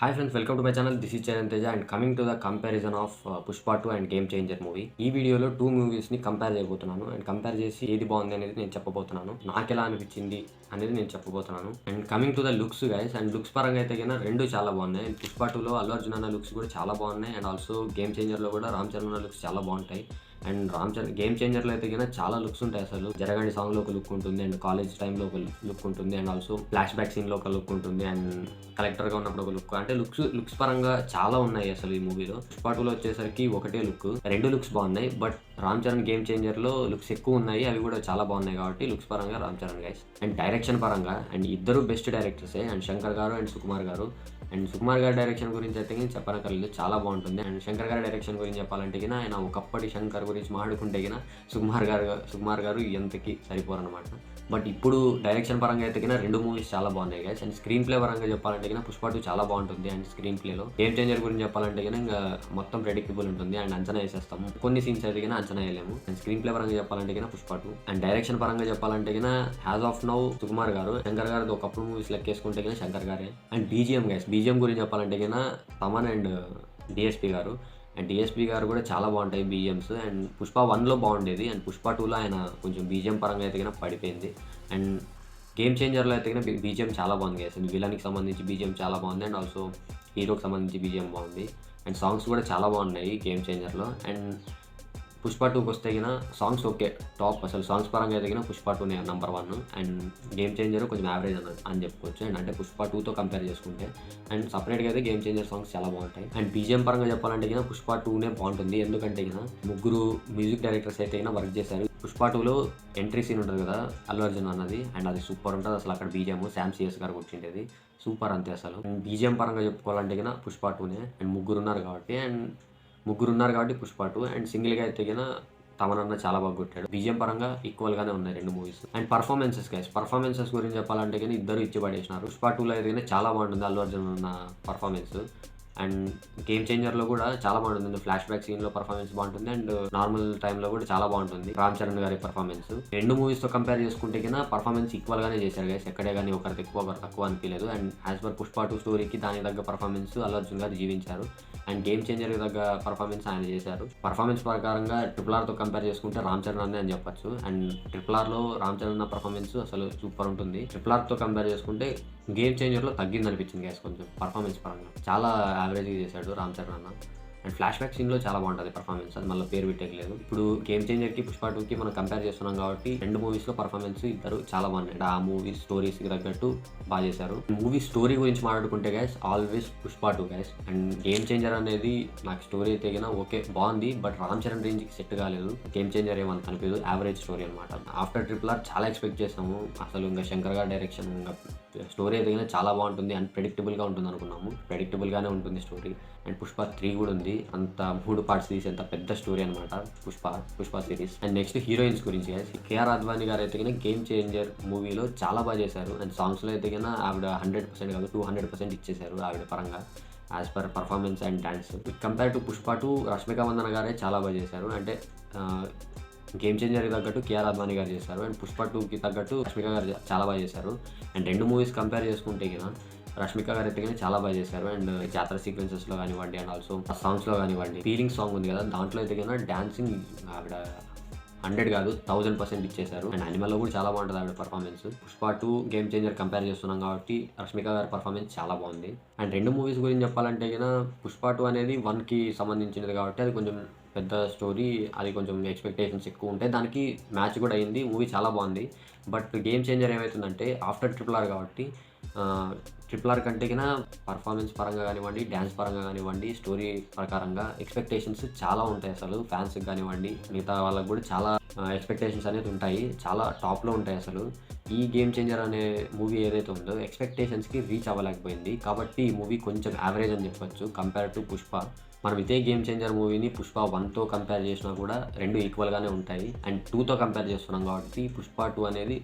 Hi friends, welcome to my channel. This is Charan Teja and coming to the comparison of Pushpa 2 and game changer movie. ఈ వీడియోలో 2 మూవీస్ని compare చేయబోతున్నాను and compare చేసి ఏది బాగుంది అనేది నేను చెప్పబోతున్నాను. నాకు ఎలా అనిపించింది అనేది నేను చెప్పబోతున్నాను. And coming to the looks guys, and looks పరంగా అయితే కన్నా రెండు చాలా బాగున్నాయి. పుష్ప 2లో అల్లు అర్జున్ అన్న లుక్స్ కూడా చాలా బాగున్నాయి అండ్ ఆల్సో గేమ్ చేంజర్లో కూడా రామ్ చరణ్ అన్న లుక్స్ చాలా బాగుంటాయి. అండ్ రామ్ చరణ్ గేమ్ చేంజర్లో అయితే కన్నా చాలా లుక్స్ ఉంటాయి. అసలు జరగండి సాంగ్లో ఒక లుక్ ఉంటుంది అండ్ కాలేజ్ టైంలో ఒక లుక్ ఉంటుంది అండ్ ఆల్సో ఫ్లాష్ బ్యాక్ సీన్లో ఒక లుక్ ఉంటుంది అండ్ కలెక్టర్గా ఉన్నప్పుడు ఒక లుక్. అంటే లుక్స్ పరంగా చాలా ఉన్నాయి అసలు ఈ మూవీలో. పుష్ప 2లో వచ్చేసరికి ఒకటే లుక్, రెండు లుక్స్ బాగున్నాయి. బట్ రామ్ చరణ్ గేమ్ చేంజర్లో లుక్స్ ఎక్కువ ఉన్నాయి, అవి కూడా చాలా బాగున్నాయి. కాబట్టి లుక్స్ పరంగా Ram Charan guys. And direction పరంగా అండ్ ఇద్దరు బెస్ట్ డైరెక్టర్సే, అండ్ శంకర్ గారు అండ్ సుకుమార్ గారు. అండ్ సుకుమార్ గారి డైరెక్షన్ గురించి అయితే చెప్పనక్కర్లేదు, చాలా బాగుంటుంది. అండ్ శంకర్ గారి డైరెక్షన్ గురించి చెప్పాలంటే ఆయన ఒకప్పటి శంకర్ గురించి మాట్లాడుకుంటే సుకుమార్ గారు ఎంతకి సరిపోరనమాట. బట్ ఇప్పుడు డైరెక్షన్ పరంగా అయితే రెండు మూవీస్ చాలా బాగున్నాయి గైస్. అండ్ స్క్రీన్ ప్లే పరంగా చెప్పాలంటే పుష్ప 2 చాలా బాగుంటుంది. అండ్ స్క్రీన్ ప్లేలో గేమ్ చేంజర్ గురించి చెప్పాలంటే ఇంకా మొత్తం ప్రెడిక్టబుల్ ఉంటుంది అండ్ అంచనా వేసేస్తాము. కొన్ని సీన్స్ అయితే అంచనా వేయలేము. అండ్ స్క్రీన్ ప్లే పరంగా చెప్పాలంటే పుష్ప 2. అండ్ డైరెక్షన్ పరంగా చెప్పాలంటే యాజ్ ఆఫ్ నౌ సుకుమార్ గారు. శంకర్ గారు ఒకప్పుడు మూవీస్ లెక్కేసుకుంటే శంకర్ గారే. అండ్ బీజిఎం గైస్, బీజిఎం గురించి చెప్పాలంటే తమన్ అండ్ డిఎస్పీ గారు. అండ్ డిఎస్పీ గారు కూడా చాలా బాగుంటాయి బీజిఎమ్స్. అండ్ పుష్ప 1లో బాగుండేది అండ్ పుష్ప 2లో ఆయన కొంచెం బీజిఎం పరంగా అయితే పడిపోయింది. అండ్ గేమ్ చేంజర్లో అయితే బీజిఎం చాలా బాగుంది గైస్. విలన్కి సంబంధించి బీజిఎం చాలా బాగుంది అండ్ ఆల్సో హీరోకి సంబంధించి బీజిఎం బాగుంది. అండ్ సాంగ్స్ కూడా చాలా బాగున్నాయి గేమ్ చేంజర్లో. అండ్ పుష్ప 2కి వస్తే సాంగ్స్ ఓకే టాప్. అసలు సాంగ్స్ పరంగా అయితే పుష్ప 2నే నెంబర్ 1 అండ్ గేమ్ చేంజర్ కొంచెం యావరేజ్ అని చెప్పుకోవచ్చు. అండ్ అంటే పుష్ప 2తో కంపేర్ చేసుకుంటే. అండ్ సపరేట్గా అయితే గేమ్ చేంజర్ సాంగ్స్ చాలా బాగుంటాయి. అండ్ బీజిఎం పరంగా చెప్పాలంటే పుష్ప 2నే బాగుంటుంది. ఎందుకంటే ముగ్గురు మ్యూజిక్ డైరెక్టర్స్ అయితే వర్క్ చేశారు. పుష్ప 2లో ఎంట్రీ సీన్ ఉంటుంది కదా అల్లు అర్జున్ అన్నది, అండ్ అది సూపర్ ఉంటుంది అసలు. అక్కడ బీజిఎం శామ్ సిఎస్ గారు కొట్టిండేది సూపర్ అంతే అసలు. అండ్ బీజిఎం పరంగా చెప్పుకోవాలంటే పుష్ప 2నే. అండ్ ముగ్గురు ఉన్నారు కాబట్టి పుష్ప 2. అండ్ సింగిల్గా అయితే తమనన్న చాలా బాగా కొట్టాడు. బీజిఎం పరంగా ఈక్వల్గానే ఉన్నాయి రెండు మూవీస్. అండ్ పర్ఫార్మెన్సెస్ గురించి చెప్పాలంటే ఇద్దరు ఇచ్చి పడేసినారు. పుష్ప 2లో అయితే చాలా బాగుంటుంది అల్లు అర్జున్ ఉన్న పర్ఫార్మెన్స్. అండ్ గేమ్ చేంజర్లో కూడా చాలా బాగుంటుంది. ఫ్లాష్ బ్యాక్ సీన్లో పర్ఫార్మెన్స్ బాగుంటుంది అండ్ నార్మల్ టైంలో కూడా చాలా బాగుంటుంది రామ్ చరణ్ గారి పర్ఫార్మెన్స్. రెండు మూవీస్తో కంపేర్ చేసుకుంటే పర్ఫార్మెన్స్ ఈక్వల్గానే చేశారు గైస్. ఎక్కడే కానీ ఒకరికి ఎక్కువ ఒకరు తక్కువ అనిపించలేదు. అండ్ యాజ్ పర్ పుష్ప 2 స్టోరీకి దానికి తగ్గ పర్ఫార్మెన్స్ అల్లు అర్జున్ గారు జీవించారు. అండ్ గేమ్ చేంజర్కి తగ్గ పర్ఫార్మెన్స్ ఆయన చేశారు. పర్ఫార్మెన్స్ ప్రకారంగా RRRతో కంపేర్ చేసుకుంటే రామ్ చరణ్ అని చెప్పొచ్చు. అండ్ RRRలో రామ్ చరణ్ పర్ఫార్మెన్స్ అసలు సూపర్ ఉంటుంది. RRRతో కంపేర్ చేసుకుంటే గేమ్ చేంజర్లో తగ్గింది అనిపించింది గైస్ కొంచెం పర్ఫార్మెన్స్ పరంగా. చాలా యావరేజ్గా చేశాడు రామ్ చరణ్ అన్న. అండ్ ఫ్లాష్ బ్యాక్ సీన్లో చాలా బాగుంటుంది పర్ఫార్మెన్స్, అది మళ్ళీ పేరు పెట్టలేదు. ఇప్పుడు గేమ్ చేంజర్కి పుష్ప 2కి మనం కంపేర్ చేస్తున్నాం కాబట్టి రెండు మూవీస్లో పర్ఫార్మెన్స్ ఇద్దరు చాలా బాగున్నాయి. ఆ మూవీ స్టోరీస్కి తగ్గట్టు బాగా చేశారు. మూవీ స్టోరీ గురించి మాట్లాడుకుంటే guys always Pushpa 2 guys. And game changer అనేది నాకు స్టోరీ అయితే ఓకే బాగుంది, బట్ రామ్ చరణ్ రేంజ్కి సెట్ కాలేదు. గేమ్ చేంజర్ ఏమని కనిపించదు, యావరేజ్ స్టోరీ అనమాట. ఆఫ్టర్ RRR చాలా ఎక్స్పెక్ట్ చేసాము అసలు. ఇంకా శంకర్ గారి డైరెక్షన్, ఇంకా స్టోరీ అయితే చాలా బాగుంటుంది అండ్ ప్రెడిక్టబుల్గా ఉంటుంది అనుకున్నాము. ప్రెడిక్టబుల్గానే ఉంటుంది స్టోరీ. అండ్ పుష్ప 3 కూడా ఉంది, అంత 3 పార్ట్స్ తీసి అంత పెద్ద స్టోరీ అనమాట Pushpa series. And next heroines గురించి కేఆర్ అద్వానీ గారు అయితే గేమ్ చేంజర్ మూవీలో చాలా బాగా చేశారు. అండ్ సాంగ్స్లో అయితే ఆవిడ 100% కాదు 200% ఇచ్చేశారు ఆవిడ పరంగా as per performance and dance. Compare to Pushpa 2 Rashmika Mandanna గారే చాలా బాగా చేశారు. అంటే గేమ్ చేంజర్కి తగ్గట్టు కేఆర్ అద్వానీ గారు చేశారు అండ్ పుష్ప 2కి తగ్గట్టు రష్మిక గారు చాలా బాగా చేశారు. అండ్ రెండు మూవీస్ కంపేర్ చేసుకుంటే రష్మిక గారు అయితే చాలా బాగా చేశారు. అండ్ జాతర సీక్వెన్సెస్లో కానివ్వండి అండ్ ఆల్సో సాంగ్స్లో కానివ్వండి, ఫీలింగ్ సాంగ్ ఉంది కదా దాంట్లో అయితే డాన్సింగ్ ఆవిడ 100 కాదు 1000% ఇచ్చేశారు. అండ్ అనిమల్లో కూడా చాలా బాగుంటుంది ఆవిడ performance. Pushpa 2 game changer compare చేస్తున్నాం కాబట్టి రష్మిక గారి పర్ఫార్మెన్స్ చాలా బాగుంది. అండ్ రెండు మూవీస్ గురించి చెప్పాలంటే పుష్ప 2 అనేది 1కి సంబంధించినది కాబట్టి అది కొంచెం పెద్ద స్టోరీ, అది కొంచెం ఎక్స్పెక్టేషన్స్ ఎక్కువ ఉంటాయి. దానికి మ్యాచ్ కూడా అయింది, మూవీ చాలా బాగుంది. బట్ గేమ్ చేంజర్ ఏమవుతుందంటే ఆఫ్టర్ RRR కాబట్టి RRR కంటే పర్ఫార్మెన్స్ పరంగా కానివ్వండి, డ్యాన్స్ పరంగా కానివ్వండి, స్టోరీ ప్రకారంగా ఎక్స్పెక్టేషన్స్ చాలా ఉంటాయి అసలు. ఫ్యాన్స్కి కానివ్వండి మిగతా వాళ్ళకి కూడా చాలా ఎక్స్పెక్టేషన్స్ అనేది ఉంటాయి, చాలా టాప్లో ఉంటాయి అసలు. ఈ గేమ్ చేంజర్ అనే మూవీ ఏదైతే ఉందో ఎక్స్పెక్టేషన్స్కి రీచ్ అవ్వలేకపోయింది కాబట్టి ఈ మూవీ కొంచెం యావరేజ్ అని చెప్పొచ్చు కంపేర్ టు పుష్ప. మనం ఇదే గేమ్ చేంజర్ మూవీని పుష్ప 1తో కంపేర్ చేసినా కూడా రెండు ఈక్వల్గానే ఉంటాయి. అండ్ 2తో కంపేర్ చేస్తున్నాం కాబట్టి పుష్ప 2 అనేది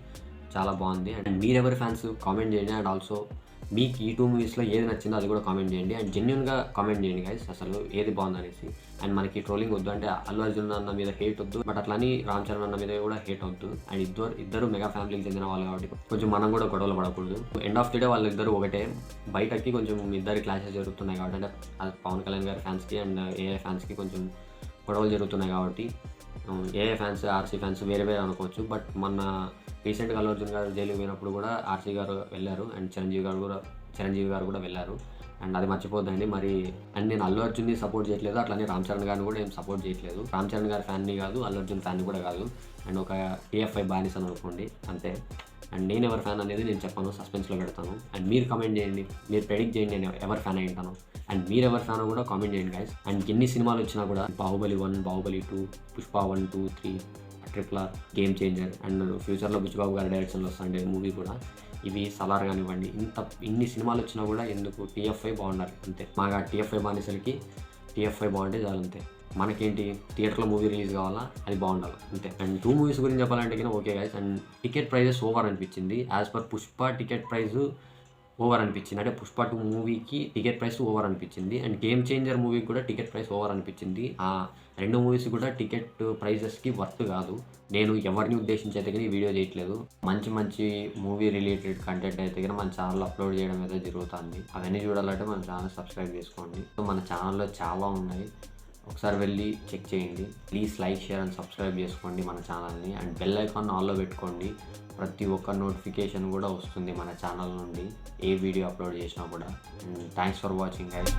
చాలా బాగుంది. అండ్ మీరెవరి ఫ్యాన్స్ కామెంట్ చేయండి. అండ్ ఆల్సో మీకు ఈ 2 మూవీస్లో ఏది నచ్చిందో అది కూడా కామెంట్ చేయండి. అండ్ జెన్యూన్గా కామెంట్ చేయండి గైస్, అసలు ఏది బాగుందనేసి. అండ్ మనకి ట్రోలింగ్ వద్దు, అంటే అల్లు అర్జున్ అన్న మీద హేట్ వద్దు, బట్ అట్లని రామ్ చరణ్ అన్న మీద కూడా హేట్ వద్దు. అండ్ ఇద్దరు మెగా ఫ్యామిలీకి చెందిన వాళ్ళు కాబట్టి కొంచెం మనం కూడా గొడవలు పడకూడదు. ఎండ్ ఆఫ్ ది డే వాళ్ళిద్దరు ఒకటే, బయటకి కొంచెం ఇద్దరు క్లాషెస్ జరుగుతున్నాయి కాబట్టి, అంటే అది పవన్ కళ్యాణ్ గారి ఫ్యాన్స్కి అండ్ ఏఐ ఫ్యాన్స్కి కొంచెం గొడవలు జరుగుతున్నాయి కాబట్టి ఏఐ ఫ్యాన్స్ ఆర్సీ ఫ్యాన్స్ వేరే వేరే అనుకోవచ్చు. బట్ మొన్న రీసెంట్గా అల్లు అర్జున్ గారు జైలుకి పోయినప్పుడు కూడా ఆర్సీ గారు వెళ్ళారు అండ్ చిరంజీవి గారు కూడా వెళ్ళారు. అండ్ అది మర్చిపోద్దండి మరి. అండ్ నేను అల్లు అర్జున్ని సపోర్ట్ చేయట్లేదు, అట్లనే రామ్ చరణ్ గారిని కూడా ఏం సపోర్ట్ చేయట్లేదు. రామ్ చరణ్ గారి ఫ్యాన్ని కాదు, అల్లు అర్జున్ ఫ్యాన్ని కూడా కాదు. అండ్ ఒక టీఎఫ్ఐ బానిస అని అనుకోండి అంతే. అండ్ నేను ఎవరి ఫ్యాన్ అనేది నేను చెప్పాను, సస్పెన్స్లో పెడతాను. అండ్ మీరు కామెంట్ చేయండి, మీరు ప్రెడిక్ట్ చేయండి నేను ఎవరి ఫ్యాన్ అయి ఉంటాను. అండ్ మీరు ఎవరి ఫ్యాన్ కూడా కామెంట్ చేయండి గైస్. అండ్ ఎన్ని సినిమాలు వచ్చినా కూడా Baahubali 1, Baahubali 2, Pushpa 1, 2, 3, RRR, game changer, and ఫ్యూచర్లో బుచ్చిబాబు గారి డైరెక్షన్లో వస్తుండే మూవీ కూడా, ఇవి సలార్ కానివ్వండి, ఇన్ని సినిమాలు వచ్చినా కూడా ఎందుకు టీఎఫ్ఐ బాగుండాలి అంతే. మాకు ఆ టీఎఫ్ఐ బానిసలకి టీఎఫ్ఐ బాగుంటే చాలు అంతే. మనకేంటి థియేటర్లో మూవీ రిలీజ్ కావాలా, అది బాగుండాలి అంతే. అండ్ 2 మూవీస్ గురించి చెప్పాలంటే కానీ okay guys. And ticket prices over అనిపించింది. As per Pushpa ticket price over అనిపించింది, అంటే పుష్ప 2 మూవీకి టికెట్ ప్రైస్ ఓవర్ అనిపించింది. అండ్ గేమ్ చేంజర్ మూవీకి కూడా టికెట్ ప్రైస్ ఓవర్ అనిపించింది. ఆ 2 మూవీస్ కూడా టికెట్ ప్రైజెస్కి వర్త్ కాదు. నేను ఎవరిని ఉద్దేశించి అయితే కానీ వీడియో చేయట్లేదు. మంచి మూవీ రిలేటెడ్ కంటెంట్ అయితే కానీ మన ఛానల్లో అప్లోడ్ చేయడం అయితే జరుగుతుంది. అవన్నీ చూడాలంటే మన ఛానల్ సబ్స్క్రైబ్ చేసుకోండి. సో మన ఛానల్లో చాలా ఉన్నాయి, ఒకసారి వెళ్ళి చెక్ చేయండి. Please like, share and subscribe చేసుకోండి మన ఛానల్ని. అండ్ బెల్ ఐకాన్ ఆన్లో పెట్టుకోండి, ప్రతి ఒక్క నోటిఫికేషన్ కూడా వస్తుంది మన ఛానల్ నుండి ఏ వీడియో అప్లోడ్ చేసినా కూడా. And thanks for watching guys.